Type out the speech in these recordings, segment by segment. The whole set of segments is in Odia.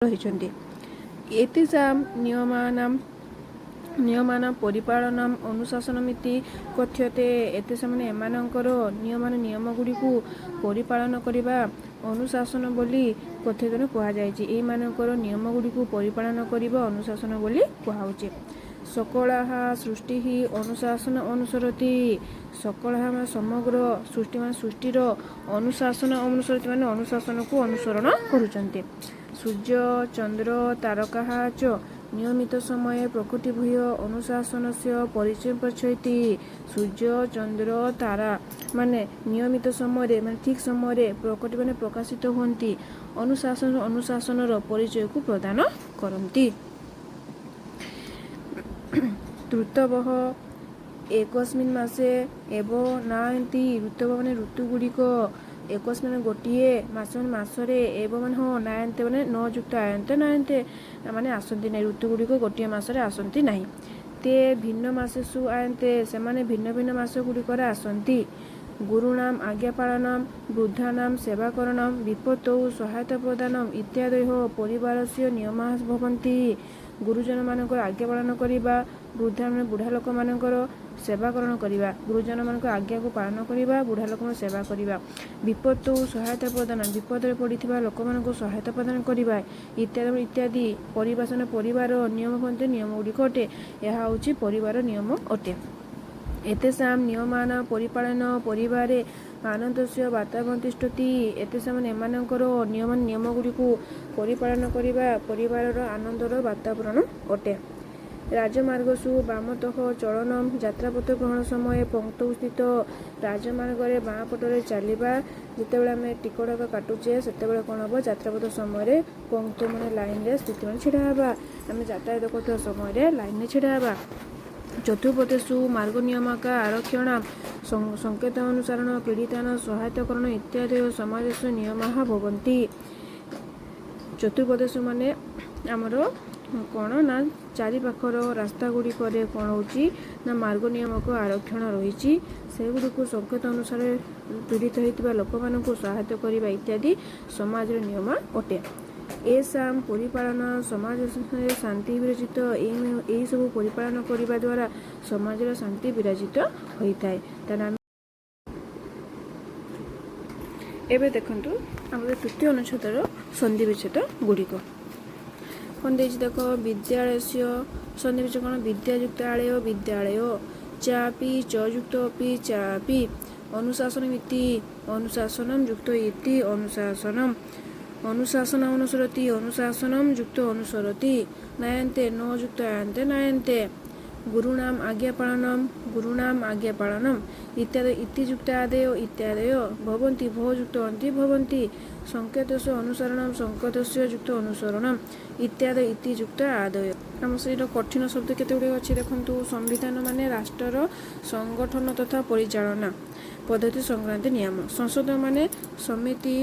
ରହିଛନ୍ତି। ଏତେଷାଂ ନିୟମାନାଂ ପରିପାଳନମ୍ ଅନୁଶାସନମିତି କଥ୍ୟତେ। ଏତେସମାନେ ଏମାନଙ୍କର ନିୟମଗୁଡ଼ିକୁ ପରିପାଳନ କରିବା ଅନୁଶାସନ ବୋଲି କଥ୍ୟତେ କୁହାଯାଇଛି। ଏଇମାନଙ୍କର ନିୟମଗୁଡ଼ିକୁ ପରିପାଳନ କରିବା ଅନୁଶାସନ ବୋଲି କୁହାହେଉଛି। ସକଳଃ ସୃଷ୍ଟିଃ ଅନୁଶାସନ ଅନୁସରତି। ସକଳଃ ମାନେ ସମଗ୍ର, ସୃଷ୍ଟି ମାନେ ସୃଷ୍ଟିର, ଅନୁଶାସନ ଅନୁସରତି ମାନେ ଅନୁଶାସନକୁ ଅନୁସରଣ କରୁଛନ୍ତି। ସୂର୍ଯ୍ୟ ଚନ୍ଦ୍ର ତାରକାଃ ଚ ନିୟମିତ ସମये ପ୍ରକୃତିଭୂୟ ଅନୁଶାସନସ୍ୟ ପରିଚୟଂ ପ୍ରଚ୍ଛୟତି। ସୂର୍ଯ୍ୟ ଚନ୍ଦ୍ର ତାରା ମାନେ ନିୟମିତ ସମୟରେ ମାନେ ଠିକ୍ ସମୟରେ ପ୍ରକଟି ମାନେ ପ୍ରକାଶିତ ହୁଅନ୍ତି, ଅନୁଶାସନର ପରିଚୟକୁ ପ୍ରଦାନ କରନ୍ତି। ଋତବଃ ଏକସ୍ମିନ୍ ମାସେ ଏବ ନାୟନ୍ତି। ଋତବ ମାନେ ଋତୁଗୁଡ଼ିକ ଏକସ୍ମିନ୍ ଗୋଟିଏ ମାସରେ ଏବ ମାନେ ନାୟନ୍ତେ ମାନେ ନ ଯୁକ୍ତ ଆୟନ୍ତେ ନାୟନ୍ତେ ମାନେ ଆସନ୍ତି ନାହିଁ। ଋତୁଗୁଡ଼ିକ ଗୋଟିଏ ମାସରେ ଆସନ୍ତି ନାହିଁ। ତେ ଭିନ୍ନ ମାସେଷୁ ଆୟନ୍ତେ ସେମାନେ ଭିନ୍ନ ଭିନ୍ନ ମାସ ଗୁଡ଼ିକରେ ଆସନ୍ତି। ଗୁରୁଣାମ୍ ଆଜ୍ଞାପାଳନମ୍ ବୃଦ୍ଧାନାଂ ସେବାକରଣମ୍ ବିପତ୍ତୌ ସହାୟତା ପ୍ରଦାନମ୍ ଇତ୍ୟାଦୟଃ ପରିବାରସ୍ୟ ନିୟମାଃ ଭବନ୍ତି। ଗୁରୁଜନମାନଙ୍କର ଆଜ୍ଞା ପାଳନ କରିବା, ବୃଦ୍ଧା ମାନେ ବୁଢ଼ା ଲୋକମାନଙ୍କର ସେବାକରଣ କରିବା, ଗୁରୁଜନମାନଙ୍କର ଆଜ୍ଞାକୁ ପାଳନ କରିବା, ବୁଢ଼ା ଲୋକଙ୍କ ସେବା କରିବା। ବିପତ୍ତୌ ସହାୟତା ପ୍ରଦାନ ବିପଦରେ ପଡ଼ିଥିବା ଲୋକମାନଙ୍କୁ ସହାୟତା ପ୍ରଦାନ କରିବା ଇତ୍ୟାଦି ପରିବାର ନିୟମ ଭବନ୍ତି ନିୟମ ଗୁଡ଼ିକ ଅଟେ। ଏହା ହେଉଛି ପରିବାର ନିୟମ ଅଟେ। ଏତେଷାଂ ନିୟମାନାଂ ପରିପାଳନ ପରିବାରେ ଆନନ୍ଦସ୍ୟ ବାତାବରଣ ତିଷ୍ଠତି। ଏତେଷାଂ ଏମାନଙ୍କର ନିୟମଗୁଡ଼ିକୁ ପରିପାଳନ କରିବା ପରିବାରର ଆନନ୍ଦର ବାତାବରଣ ଅଟେ। ରାଜମାର୍ଗସୁ ବାମତଃ ଚଳନମ୍ ଯାତ୍ରାପଥ ଗ୍ରହଣ ସମୟରେ ପଙ୍କ୍ତୌ ସ୍ଥିତ। ରାଜମାର୍ଗରେ ବାଁ ପଟରେ ଚାଲିବା। ଯେତେବେଳେ ଆମେ ଟିକଟ କାଟୁଛେ ସେତେବେଳେ କ'ଣ ହେବ, ଯାତ୍ରାପଥ ସମୟରେ ପଙ୍କ୍ତ ମାନେ ଲାଇନରେ ସ୍ଥିତି ମାନେ ଛିଡ଼ା ହେବା। ଆମେ ଯାତାୟାତ କରୁଥିବା ସମୟରେ ଲାଇନରେ ଛିଡ଼ା ହେବା। ଚତୁଃପଥେଷୁ ମାର୍ଗ ନିୟମାକା ଆରକ୍ଷଣାମ୍ ସଂକେତ ଅନୁସରଣ ପୀଡ଼ିତାନାଂ ସହାୟତାକରଣ ଇତ୍ୟାଦି ସମାଜସ୍ୟ ନିୟମାଃ ଭବନ୍ତି। ଚତୁଃପଥେଷୁ ମାନେ ଆମର କ'ଣ ନା ଚାରିପାଖର ରାସ୍ତା ଗୁଡ଼ିକରେ କ'ଣ ହେଉଛି ନା ମାର୍ଗ ନିୟମକ ଆରକ୍ଷଣ ରହିଛି। ସେଗୁଡ଼ିକୁ ସଂକେତ ଅନୁସାରେ ପୀଡ଼ିତ ହୋଇଥିବା ଲୋକମାନଙ୍କୁ ସହାୟତା କରିବା ଇତ୍ୟାଦି ସମାଜର ନିୟମ ଅଟେ। ଏଷାଂ ପରିପାଳନ ସମାଜରେ ଶାନ୍ତି ବିରାଜିତ। ଏହିସବୁ ପରିପାଳନ କରିବା ଦ୍ୱାରା ସମାଜର ଶାନ୍ତି ବିରାଜିତ ହୋଇଥାଏ। ଏବେ ଦେଖନ୍ତୁ ଆମର ତୃତୀୟ ଅନୁଚ୍ଛେଦର ସନ୍ଧି ବିଚ୍ଛେଦ ଗୁଡ଼ିକ କ'ଣ ଦେଇଛି ଦେଖ। ବିଦ୍ୟାଳୟସ୍ୟ ସନ୍ଧି ବିଚ୍ଛେଦ କ'ଣ, ବିଦ୍ୟାଯୁକ୍ତ ଆଳୟ ବିଦ୍ୟାଳୟ, ଚାପି ଚଯୁକ୍ତ ଅପି ଚାପି, ଅନୁଶାସନମିତି ଅନୁଶାସନମ୍ ଯୁକ୍ତ ଇତି ଅନୁଶାସନମ୍, ଅନୁଶାସନ ଅନୁସରତି ଅନୁଶାସନମ୍ ଯୁକ୍ତ ଅନୁସରତି, ନାୟନ୍ତେ ନ ଯୁକ୍ତ ଆୟନ୍ତେ ନାୟନ୍ତେ, ଗୁରୁଣାମ୍ ଆଜ୍ଞାପାଳନମ୍ ଗୁରୁଣାମ୍ ଆଜ୍ଞାପାଳନମ୍ ଇତ୍ୟାଦି ଇତିଯୁକ୍ତ ଇତ୍ୟାଦୟ ଭବନ୍ତି ଭୋ ଯୁକ୍ତ ଅନ୍ତି ଭବନ୍ତି, ସଂକେତସ୍ୟ ଅନୁସରଣମ୍ ସଂକେତସ୍ୟ ଯୁକ୍ତ ଅନୁସରଣମ୍ ଇତ୍ୟାଦି ଇତିଯୁକ୍ତ ଆଦୟ। ଆମ ସେଇଟା କଠିନ ଶବ୍ଦ କେତେ ଗୁଡ଼ିଏ ଅଛି ଦେଖନ୍ତୁ। ସମ୍ବିଧାନ ମାନେ ରାଷ୍ଟ୍ରର ସଂଗଠନ ତଥା ପରିଚାଳନା ପଦ୍ଧତି ସଂକ୍ରାନ୍ତ ନିୟମ। ସଂସଦ ମାନେ ସମିତି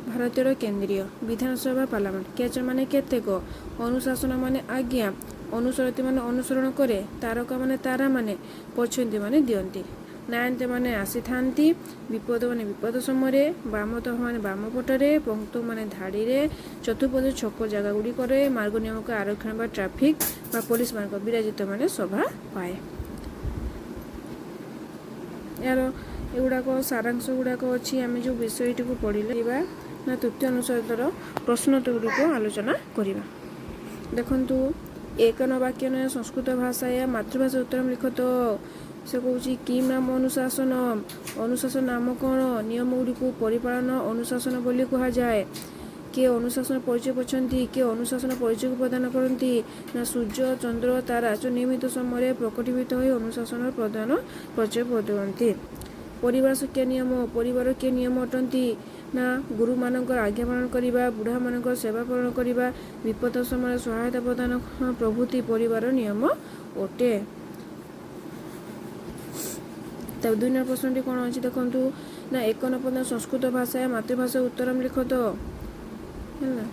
ଭାରତର କେନ୍ଦ୍ରୀୟ। ବିଧାନସଭା ପାର୍ଲାମେଣ୍ଟ। କେଚ ମାନେ କେତେକ। ଅନୁଶାସନ ମାନେ ଆଜ୍ଞା। ଅନୁସରତି ମାନେ ଅନୁସରଣ କରେ। ତାରକା ମାନେ ତାରା ମାନେ। ପଛନ୍ତି ମାନେ ଦିଅନ୍ତି। ନାୟନ୍ତେ ମାନେ ଆସିଥାନ୍ତି। ବିପଦ ମାନେ ବିପଦ ସମୟରେ। ବାମତଃ ମାନେ ବାମ ପଟରେ। ପଙ୍କ୍ତ ମାନେ ଧାଡ଼ିରେ। ଚତୁଃପଦ ଛକ ଜାଗା ଗୁଡ଼ିକରେ। ମାର୍ଗ ନିୟମକ ଆରକ୍ଷଣ ବା ଟ୍ରାଫିକ ବା ପୋଲିସ ମାନଙ୍କ ବିରାଜିତ ମାନେ ସଭା ପାଏ। ଏହାର ଏଗୁଡ଼ାକ ସାରାଂଶ ଗୁଡ଼ାକ ଅଛି। ଆମେ ଯେଉଁ ବିଷୟଟିକୁ ପଢ଼ିବା ନା ତୃତୀୟ ଅନୁଚ୍ଛେଦର ପ୍ରଶ୍ନୋତ୍ତର ଗୁଡ଼ିକୁ ଆଲୋଚନା କରିବା। ଦେଖନ୍ତୁ ଏକ ବାକ୍ୟନ ସଂସ୍କୃତ ଭାଷାୟ ମାତୃଭାଷା ଉତ୍ତରମ୍ ଲିଖତ। ସେ କହୁଛି କିମ୍ ନାମ ଅନୁଶାସନ। ଅନୁଶାସନ ନାମ କ'ଣ? ନିୟମ ଗୁଡ଼ିକୁ ପରିପାଳନ ଅନୁଶାସନ ବୋଲି କୁହାଯାଏ। କିଏ ଅନୁଶାସନ ପରିଚୟ ପଛନ୍ତି? କିଏ ଅନୁଶାସନ ପରିଚୟକୁ ପ୍ରଦାନ କରନ୍ତି? ନା ସୂର୍ଯ୍ୟ ଚନ୍ଦ୍ର ତାରା ନିୟମିତ ସମୟରେ ପ୍ରକଟିତ ହୋଇ ଅନୁଶାସନର ପରିଚୟ ଦିଅନ୍ତି। ପରିବାର କିଏ ନିୟମ? ପରିବାର କିଏ ନିୟମ ଅଟନ୍ତି? ନା ଗୁରୁମାନଙ୍କର ଆଜ୍ଞା ପାଳନ କରିବା, ବୁଢ଼ାମାନଙ୍କର ସେବା ପାଳନ କରିବା, ବିପଦ ସମୟରେ ସହାୟତା ପ୍ରଦାନ ପ୍ରଭୃତି ପରିବାର ନିୟମ ଅଟେ। ତା 2 ନମ୍ବର ପ୍ରଶ୍ନଟି କ'ଣ ଅଛି ଦେଖନ୍ତୁ ନା ଏକ ନମ୍ବର ସଂସ୍କୃତ ଭାଷା ମାତୃଭାଷା ଉତ୍ତରମ୍ ଲିଖତ ହେଲା।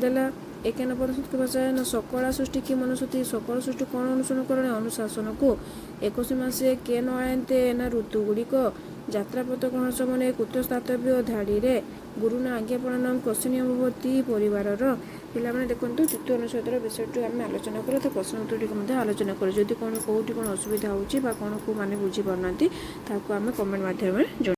ଦେଲା ଏକାନ ପଦ ଭାଷାୟନ ସକଳା ସୃଷ୍ଟି କି ମନୁଷ୍ୟତି ସକଳ ସୃଷ୍ଟି କ'ଣ ଅନୁସରଣ କରେ ଅନୁଶାସନକୁ। 21 ମାସେ କେ ନ ଆୟନ୍ତେ ନା ଋତୁ ଗୁଡ଼ିକ ଯାତ୍ରାପଥ କଣ ସମୟରେ କୃତ ସ୍ଥାତବ୍ୟ ଧାଡ଼ିରେ ଗୁରୁନା ଆଜ୍ଞା ପ୍ରଣାମ କୋଶ୍ଚିନ୍ ଭବତି ପରିବାରର। ପିଲାମାନେ ଦେଖନ୍ତୁ ତୃତୀୟ ଅନୁଚ୍ଛେଦର ବିଷୟଟି ଆମେ ଆଲୋଚନା କରୁ ତ ପ୍ରଶ୍ନ ଉତ୍ତରଟିକୁ ମଧ୍ୟ ଆଲୋଚନା କରୁ। ଯଦି କ'ଣ କେଉଁଠି କ'ଣ ଅସୁବିଧା ହେଉଛି ବା କ'ଣ କେଉଁ ମାନେ ବୁଝିପାରୁନାହାନ୍ତି ତାହାକୁ ଆମେ କମେଣ୍ଟ ମାଧ୍ୟମରେ ଜଣାଉ।